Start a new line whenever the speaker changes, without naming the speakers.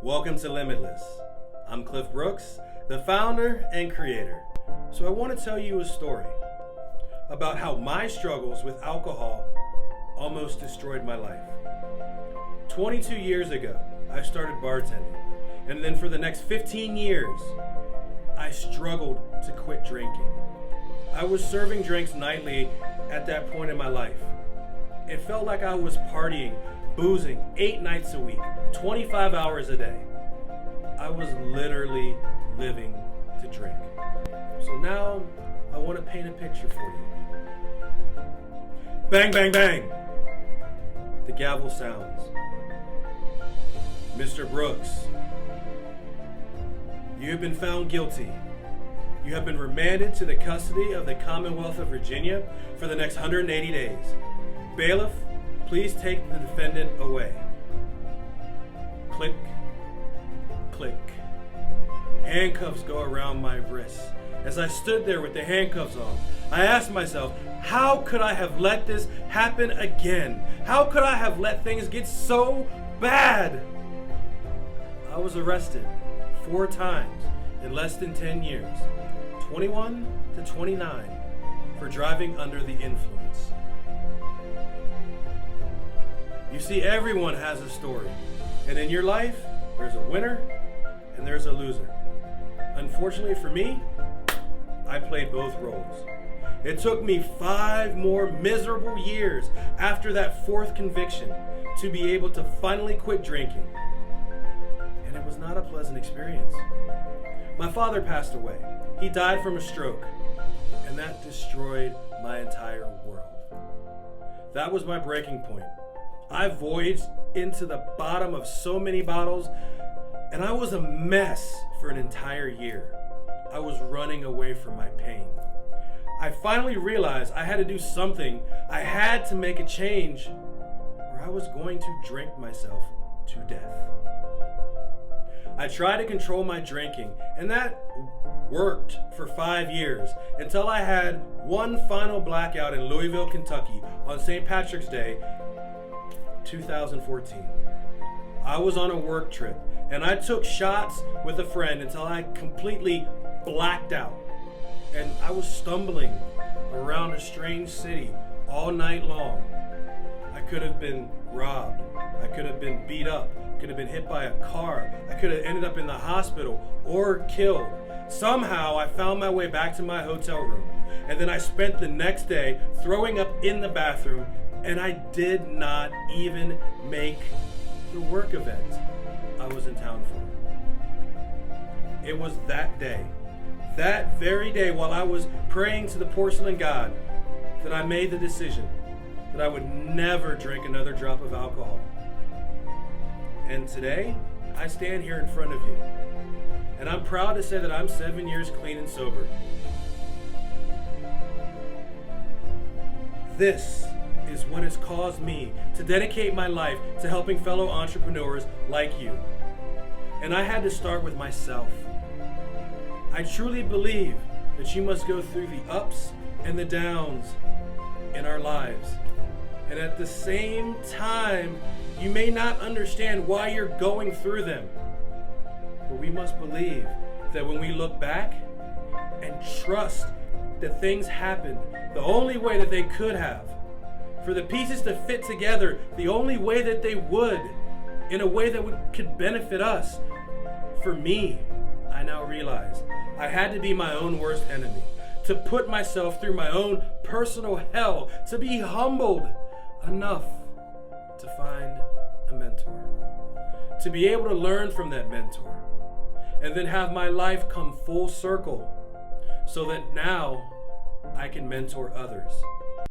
Welcome to Limitless. I'm Cliff Brooks, the founder and creator. So I want to tell you a story about how my struggles with alcohol almost destroyed my life. 22 years ago, I started bartending, and then for the next 15 years, I struggled to quit drinking. I was serving drinks nightly at that point in my life. It felt like I was partying, boozing 8 nights a week, 25 hours a day. I was literally living to drink. So now I want to paint a picture for you. Bang, bang, bang. The gavel sounds. Mr. Brooks, you have been found guilty. You have been remanded to the custody of the Commonwealth of Virginia for the next 180 days. Bailiff, please take the defendant away. Click, click. Handcuffs go around my wrists. As I stood there with the handcuffs on, I asked myself, how could I have let this happen again? How could I have let things get so bad? I was arrested 4 times in less than 10 years, 21 to 29, for driving under the influence. You see, everyone has a story, and in your life, there's a winner and there's a loser. Unfortunately for me, I played both roles. It took me 5 more miserable years after that 4th conviction to be able to finally quit drinking. And it was not a pleasant experience. My father passed away. He died from a stroke, and that destroyed my entire world. That was my breaking point. I voyaged into the bottom of so many bottles, and I was a mess for an entire year. I was running away from my pain. I finally realized I had to do something. I had to make a change, or I was going to drink myself to death. I tried to control my drinking, and that worked for 5 years until I had one final blackout in Louisville, Kentucky on St. Patrick's Day, 2014. I was on a work trip, and I took shots with a friend until I completely blacked out. And I was stumbling around a strange city all night long. I could have been robbed. I could have been beat up. Could have been hit by a car. I could have ended up in the hospital or killed. Somehow I found my way back to my hotel room, and then I spent the next day throwing up in the bathroom, and I did not even make the work event I was in town for. It was that day, that very day, while I was praying to the porcelain god, that I made the decision that I would never drink another drop of alcohol. And today, I stand here in front of you, and I'm proud to say that I'm 7 years clean and sober. This is what has caused me to dedicate my life to helping fellow entrepreneurs like you. And I had to start with myself. I truly believe that you must go through the ups and the downs in our lives. And at the same time, you may not understand why you're going through them. But we must believe that when we look back and trust that things happened the only way that they could have, for the pieces to fit together the only way that they would, in a way that could benefit us. For me, I now realize I had to be my own worst enemy, to put myself through my own personal hell, to be humbled enough to find a mentor, to be able to learn from that mentor, and then have my life come full circle so that now I can mentor others.